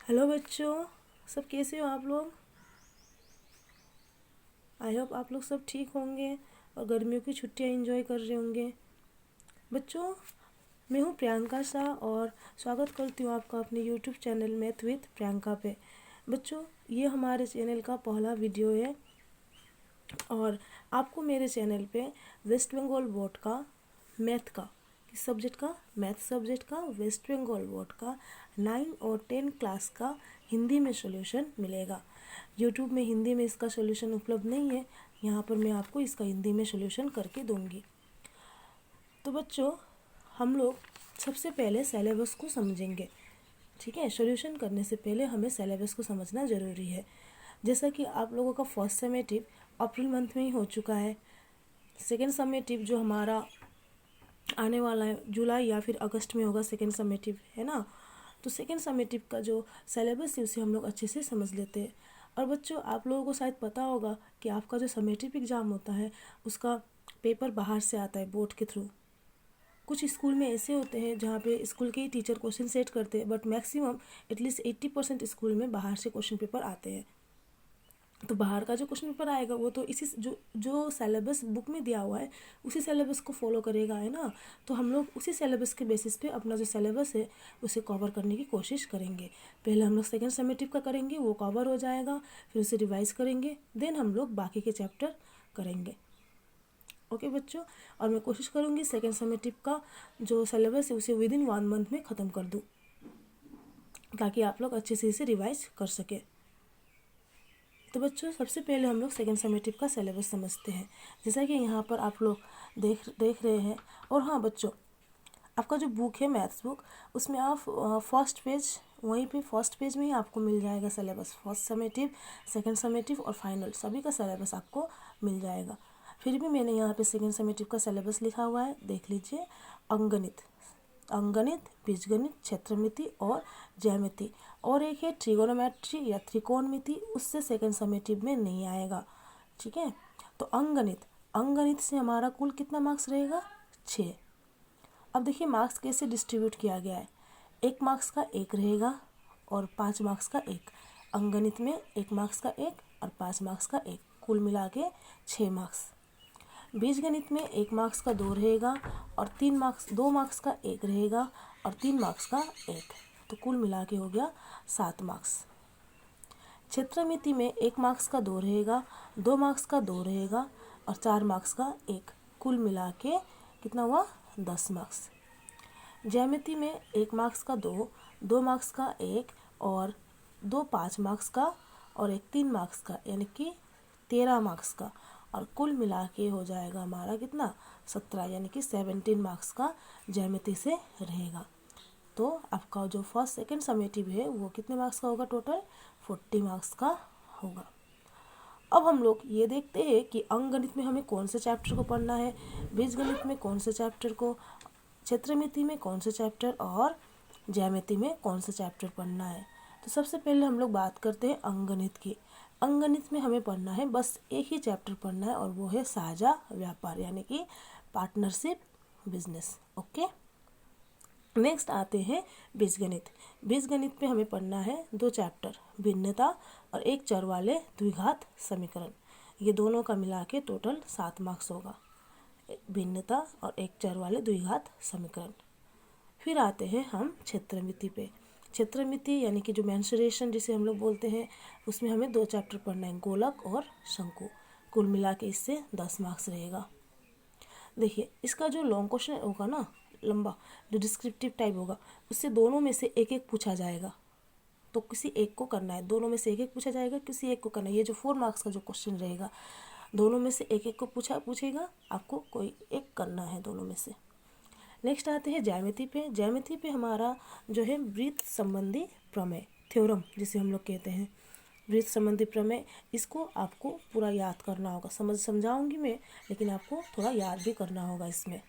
Hello बच्चों, सब कैसे हो आप लोग। आई होप आप लोग सब ठीक होंगे और गर्मियों की छुट्टियां एंजॉय कर रहे होंगे। बच्चों, मैं हूँ प्रियंका शाह और स्वागत करती हूँ आपका अपने YouTube channel math with Priyanka पे। बच्चों, ये हमारे चैनल का पहला वीडियो है और आपको मेरे चैनल पे वेस्ट बंगाल बोर्ड का मैथ का किस सब्जेक्ट का मैथ सब्जेक्ट का वेस्ट बंगाल बोर्ड का 9 और 10 क्लास का हिंदी में सॉल्यूशन मिलेगा। यूट्यूब में हिंदी में इसका सॉल्यूशन उपलब्ध नहीं है, यहाँ पर मैं आपको इसका हिंदी में सॉल्यूशन करके दूंगी। तो बच्चों, हम लोग सबसे पहले सिलेबस को समझेंगे। ठीक है, सॉल्यूशन करने से पहले हमें सिलेबस को समझना ज़रूरी है। जैसा कि आप लोगों का फर्स्ट समेटिव अप्रैल मंथ में ही हो चुका है, सेकेंड समेटिव जो हमारा आने वाला है जुलाई या फिर अगस्त में होगा, सेकेंड समेटिव है ना। तो सेकेंड समेटिव का जो सिलेबस है उसे हम लोग अच्छे से समझ लेते हैं। और बच्चों, आप लोगों को शायद पता होगा कि आपका जो समेटिव एग्ज़ाम होता है उसका पेपर बाहर से आता है बोर्ड के थ्रू। कुछ स्कूल में ऐसे होते हैं जहाँ पे स्कूल के ही टीचर क्वेश्चन सेट करते हैं, बट मैक्सिमम एटलीस्ट 80% स्कूल में बाहर से क्वेश्चन पेपर आते हैं। तो बाहर का जो क्वेश्चन पेपर आएगा वो तो इसी जो जो सिलेबस बुक में दिया हुआ है उसी सिलेबस को फॉलो करेगा, है ना। तो हम लोग उसी सिलेबस के बेसिस पे अपना जो सिलेबस है उसे कवर करने की कोशिश करेंगे। पहले हम लोग सेकेंड समेटिव का करेंगे, वो कवर हो जाएगा, फिर उसे रिवाइज करेंगे, देन हम लोग बाकी के चैप्टर करेंगे। ओके बच्चों, और मैं कोशिश करूँगी सेकेंड समेटिव का जो सिलेबस है उसे विद इन 1 मंथ में ख़त्म कर दूँ, ताकि आप लोग अच्छे से इसे रिवाइज कर सके। तो बच्चों, सबसे पहले हम लोग सेकेंड समेटिव का सिलेबस समझते हैं, जैसा कि यहाँ पर आप लोग देख रहे हैं। और हाँ बच्चों, आपका जो बुक है मैथ्स बुक, उसमें आप फर्स्ट पेज, वहीं पे फर्स्ट पेज में ही आपको मिल जाएगा syllabus. First summative, second summative और फाइनल सभी का सिलेबस आपको मिल जाएगा। फिर भी मैंने यहाँ पे सेकेंड समेटिव का सिलेबस लिखा हुआ है, देख लीजिए। अंगणित, बीजगणित, क्षेत्रमिति और ज्यामिति, और एक है ट्रिगोनोमेट्री या त्रिकोणमिति, उससे सेकंड समेटिव में नहीं आएगा। ठीक है, तो अंगणित से हमारा कुल कितना मार्क्स रहेगा, 6। अब देखिए मार्क्स कैसे डिस्ट्रीब्यूट किया गया है। 1 मार्क्स का 1 रहेगा और 5 मार्क्स का 1। अंगणित में 1 मार्क्स का 1 और 5 मार्क्स का 1, कुल मिला के 6 मार्क्स। बीजगणित में 1 मार्क्स का 2 रहेगा और 2 मार्क्स का 1 रहेगा और 3 मार्क्स का 1, तो कुल मिला के हो गया 7 मार्क्स। क्षेत्रमिति में 1 मार्क्स का 2 रहेगा, 2 मार्क्स का 2 रहेगा और 4 मार्क्स का 1, कुल मिला के कितना हुआ, 10 मार्क्स। ज्यामिति में 1 मार्क्स का 2, 2 मार्क्स का 1 और 2 5 मार्क्स का और 1 3 मार्क्स का, यानी कि 13 मार्क्स का, और कुल मिला के हो जाएगा हमारा कितना, 17, यानी कि 17 मार्क्स का ज्यामिति से रहेगा। तो आपका जो फर्स्ट सेकंड समेटिव है वो कितने मार्क्स का होगा, टोटल 40 मार्क्स का होगा। अब हम लोग ये देखते हैं कि अंकगणित में हमें कौन से चैप्टर को पढ़ना है, बीजगणित में कौन से चैप्टर को, क्षेत्रमिति में कौन से चैप्टर और ज्यामिति में कौन सा चैप्टर पढ़ना है। तो सबसे पहले हम लोग बात करते हैं अंकगणित की। अंकगणित में हमें पढ़ना है, बस एक ही चैप्टर पढ़ना है और वो है साझा व्यापार, यानी कि पार्टनरशिप बिजनेस। ओके, नेक्स्ट आते हैं बीजगणित। बीजगणित पे हमें पढ़ना है 2 चैप्टर, भिन्नता और एक चर वाले द्विघात समीकरण। ये दोनों का मिला के टोटल 7 मार्क्स होगा, भिन्नता और एक चर वाले द्विघात समीकरण। फिर आते हैं हम क्षेत्रमिति पे। क्षेत्रमिति यानी कि जो मेंसुरेशन जिसे हम लोग बोलते हैं, उसमें हमें 2 चैप्टर पढ़ना है, गोलक और शंकु। कुल मिला के इससे 10 मार्क्स रहेगा। देखिए इसका जो लॉन्ग क्वेश्चन होगा ना, लंबा जो डिस्क्रिप्टिव टाइप होगा, उससे दोनों में से एक एक पूछा जाएगा। तो किसी एक को करना है, दोनों में से एक एक पूछा जाएगा, किसी एक को करना है। ये जो 4 मार्क्स का जो क्वेश्चन रहेगा, दोनों में से एक एक को पूछेगा, आपको कोई एक करना है दोनों में से। नेक्स्ट आते हैं ज्यामिति पे। ज्यामिति पे हमारा जो है वृत्त संबंधी प्रमेय, थ्योरम जिसे हम लोग कहते हैं, वृत्त संबंधी प्रमेय, इसको आपको पूरा याद करना होगा। समझाऊंगी मैं, लेकिन आपको थोड़ा याद भी करना होगा इसमें।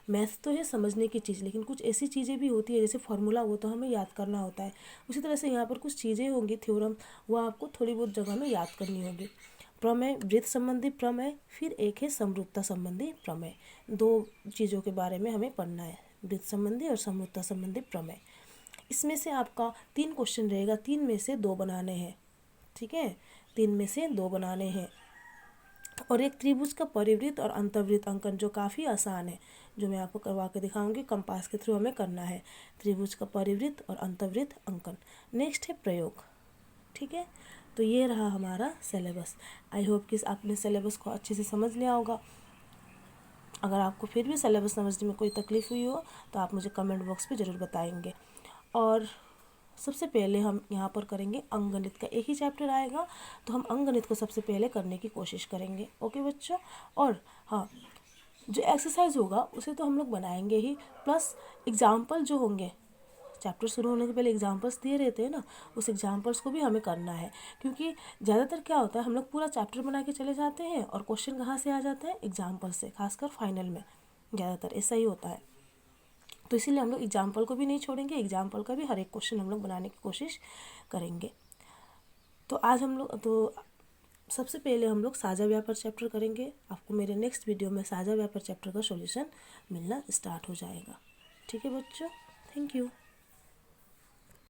मैथ तो है समझने की चीज़, लेकिन कुछ ऐसी चीज़ें भी होती है जैसे फार्मूला, वो तो हमें याद करना होता है। उसी तरह से यहाँ पर कुछ चीज़ें होंगी थ्योरम, वो आपको थोड़ी बहुत जगह में याद करनी होगी। प्रमेय, वृत्त संबंधी प्रमेय, फिर एक है समरूपता संबंधी प्रमेय। 2 चीज़ों के बारे में हमें पढ़ना है, वृत्त संबंधी और समरूपता संबंधी प्रमेय। इसमें से आपका 3 क्वेश्चन रहेगा, 3 में से 2 बनाने हैं, ठीक है, 3 में से 2 बनाने हैं। और एक त्रिभुज का परिवृत्त और अंतर्वृत्त अंकन जो काफ़ी आसान है, जो मैं आपको करवा के दिखाऊंगी, कंपास के थ्रू हमें करना है त्रिभुज का परिवृत्त और अंतर्वृत्त अंकन। नेक्स्ट है प्रयोग, ठीक है। तो ये रहा हमारा सिलेबस। आई होप कि आपने सिलेबस को अच्छे से समझ लिया होगा। अगर आपको फिर भी सिलेबस समझने में कोई तकलीफ़ हुई हो तो आप मुझे कमेंट बॉक्स पे ज़रूर बताएंगे। और सबसे पहले हम यहाँ पर करेंगे अंकगणित का, एक ही चैप्टर आएगा तो हम अंकगणित को सबसे पहले करने की कोशिश करेंगे। ओके बच्चों। और हाँ, जो एक्सरसाइज होगा उसे तो हम लोग बनाएंगे ही, प्लस एग्जाम्पल जो होंगे, चैप्टर शुरू होने के पहले एग्जाम्पल्स दिए रहते हैं ना, उस एग्जाम्पल्स को भी हमें करना है। क्योंकि ज़्यादातर क्या होता है, हम लोग पूरा चैप्टर बना के चले जाते हैं और क्वेश्चन कहाँ से आ जाते हैं, एग्जाम्पल से, खासकर फाइनल में ज़्यादातर ऐसा ही होता है। तो इसीलिए हम लोग एग्जाम्पल को भी नहीं छोड़ेंगे, एग्जाम्पल का भी हर एक क्वेश्चन हम लोग बनाने की कोशिश करेंगे। तो आज हम लोग सबसे पहले हम लोग साझा व्यापार चैप्टर करेंगे। आपको मेरे नेक्स्ट वीडियो में साझा व्यापार चैप्टर का सॉल्यूशन मिलना स्टार्ट हो जाएगा। ठीक है बच्चों, थैंक यू।